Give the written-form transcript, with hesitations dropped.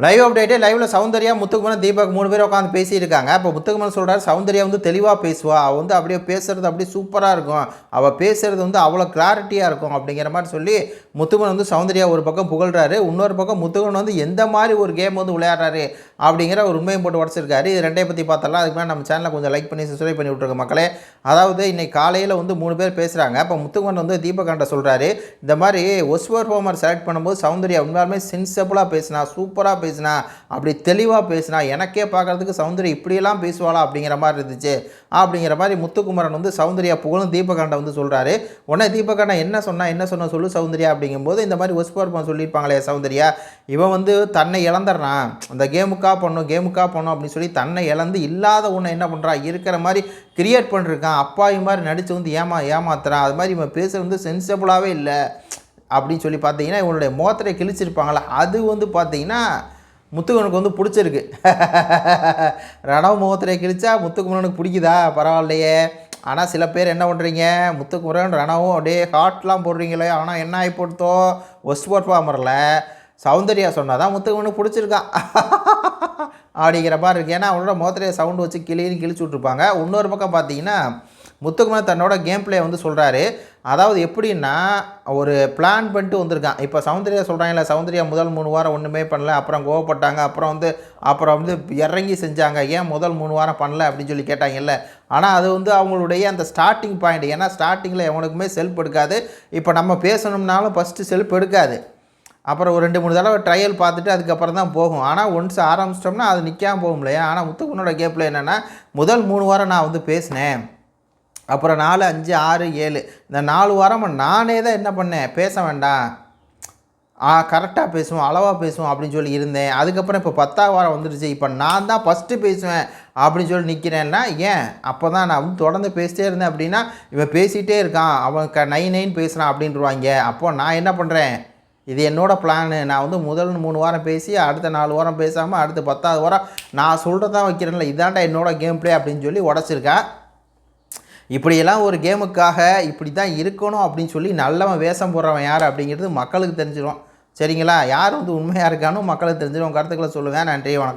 Live update லைவில் சௌந்தர்யா முத்துக்குமரன் தீபக் 3 பேர் உட்காந்து பேசியிருக்காங்க. அப்போ முத்துக்குமரன் சொல்கிறார், சௌந்தர்யா வந்து தெளிவாக பேசுவா, அவள் வந்து அப்படியே பேசுகிறது அப்படியே சூப்பராக இருக்கும், அவள் பேசுகிறது வந்து அவ்வளோ கிளாரிட்டியாக இருக்கும் அப்படிங்கிற மாதிரி சொல்லி முத்துக்குமரன் வந்து சௌந்தர்யா ஒரு பக்கம் புகழ்கிறாரு. இன்னொரு பக்கம் முத்துக்குமரன் வந்து எந்த மாதிரி ஒரு கேம் வந்து விளையாடுறாரு அப்படிங்கிற ஒரு உண்மையை போட்டு உடச்சிருக்காரு. இது ரெண்டையும் பற்றி பார்த்தலாம். அதுக்கு மேலே நம்ம சேனலை கொஞ்சம் லைக் பண்ணி சப்ஸ்கிரைப் பண்ணி விட்ருங்க மக்களே. அதாவது இன்னைக்கு காலையில் வந்து 3 பேர் பேசுகிறாங்க. அப்போ முத்துக்குமரன் வந்து தீபக்காண்ட சொல்கிறாரு, இந்த மாதிரி ஒஸ்ட் பெர்ஃபார்மர் செலக்ட் பண்ணும்போது சௌந்தர்யா உண்மையாலுமே சென்சிபிளாக பேசினா, சூப்பராக பேசினா, அப்படி தெளிவாக பேசினா, எனக்கே பார்க்குறதுக்கு சௌந்தர்யா இப்படியெல்லாம் பேசுவாளா அப்படிங்கிற மாதிரி இருந்துச்சு அப்படிங்கிற மாதிரி முத்துக்குமரன் வந்து சௌந்தர்யா புகழும் தீபகாண்டை வந்து சொல்கிறாரு. உடனே தீபகாண்டா என்ன சொன்ன சொல்லு சௌந்தர்யா அப்படிங்கும்போது, இந்த மாதிரி ஒஸ்பர்பம் சொல்லியிருப்பாங்களே சௌந்தர்யா, இவன் வந்து தன்னை இழந்துடுறான், அந்த கேமுக்காக பண்ணணும் அப்படின்னு சொல்லி தன்னை இழந்து இல்லாத ஒன்று என்ன பண்ணுறான், இருக்கிற மாதிரி கிரியேட் பண்ணிருக்கான், அப்பாவி மாதிரி நடித்து வந்து ஏமாத்துறான், அது மாதிரி இவன் பேசுகிறது வந்து சென்சிபிளாகவே இல்லை அப்படின்னு சொல்லி பார்த்தீங்கன்னா இவனுடைய மோத்திரை கிழிச்சிருப்பாங்களா, அது வந்து பார்த்தீங்கன்னா முத்துக்குமரனுக்கு வந்து பிடிச்சிருக்கு. ரணவ் முகத்திரையை கிழிச்சா முத்துக்குமரனுக்கு பிடிக்குதா, பரவாயில்லையே. ஆனால் சில பேர் என்ன பண்ணுறீங்க, முத்துக்குமரன் ரணவும் அப்படியே ஹார்ட்லாம் போடுறீங்களே, ஆனால் என்ன ஆகி போடுத்தோ ஒஸ்ட் பெர்ஃபார்மரில் சௌந்தர்யா சொன்னால் தான் முத்துக்குமரனுக்கு பிடிச்சிருக்கான் அப்படிங்கிற மாதிரி இருக்குது. ஏன்னா அவனோட மோத்திரையை சவுண்டு வச்சு கிழிச்சு விட்ருப்பாங்க. இன்னொரு பக்கம் பார்த்தீங்கன்னா முத்துக்குமரன் தன்னோட கேம் பிளே வந்து சொல்கிறாரு. அதாவது எப்படின்னா ஒரு பிளான் பண்ணிட்டு வந்திருக்கான். இப்போ சௌந்தர்யா சொல்கிறாங்கல்ல, சௌந்தர்யா முதல் 3 வாரம் ஒன்றுமே பண்ணல, அப்புறம் கோவப்பட்டாங்க, அப்புறம் வந்து இறங்கி செஞ்சாங்க, ஏன் முதல் 3 வாரம் பண்ணல அப்படின்னு சொல்லி கேட்டாங்கல்ல. ஆனால் அது வந்து அவங்களுடைய அந்த ஸ்டார்டிங் பாயிண்ட். ஏன்னா ஸ்டார்டிங்கில் எவனுக்குமே செல்ஃப் எடுக்காது. இப்போ நம்ம பேசணும்னாலும் ஃபஸ்ட்டு செல்ஃப் எடுக்காது, அப்புறம் ஒரு 2-3 தடவை ட்ரையல் பார்த்துட்டு அதுக்கப்புறம் தான் போகும். ஆனால் ஒன்ஸ் ஆரம்பிச்சிட்டோம்னா அது நிற்காமல் போகும் இல்லையா. ஆனால் முத்துக்குமரனோட கேப்பில் என்னென்னா, முதல் 3 வாரம் நான் வந்து பேசினேன், அப்புறம் 4, 5, 6, 7 இந்த 4 வாரமாக நானே தான் என்ன பண்ணேன், பேச வேண்டாம், கரெக்டாக பேசுவோம், அளவாக பேசுவோம் அப்படின்னு சொல்லி இருந்தேன். அதுக்கப்புறம் இப்போ 10ஆம் வாரம் வந்துடுச்சு, இப்போ நான் தான் ஃபஸ்ட்டு பேசுவேன் அப்படின்னு சொல்லி நிற்கிறேன்னா, ஏன் அப்போ தான் நான் வந்து தொடர்ந்து பேசிட்டே இருந்தேன் அப்படின்னா இவன் பேசிகிட்டே இருக்கான், அவன் நைன்னு பேசுகிறான் அப்படின்ட்டுருவாங்க. அப்போது நான் என்ன பண்ணுறேன், இது என்னோடய பிளானு, நான் வந்து முதல் 3 வாரம் பேசி அடுத்த 4 வாரம் பேசாமல் அடுத்த 10ஆவது வாரம் நான் சொல்கிறதான் வைக்கிறேன்ல, இதாண்டா என்னோடய கேம் பிளே அப்படின்னு சொல்லி உடச்சிருக்கேன். இப்படியெல்லாம் ஒரு கேமுக்காக இப்படி தான் இருக்கணும் அப்படின்னு சொல்லி நல்லவன் வேஷம் போடுறவன் யார் அப்படிங்கிறது மக்களுக்கு தெரிஞ்சிடும். சரிங்களா, யார் வந்து உண்மையாக இருக்கானோ மக்களுக்கு தெரிஞ்சிடும். கருத்துக்களை சொல்லுங்கள். நன்றி, வணக்கம்.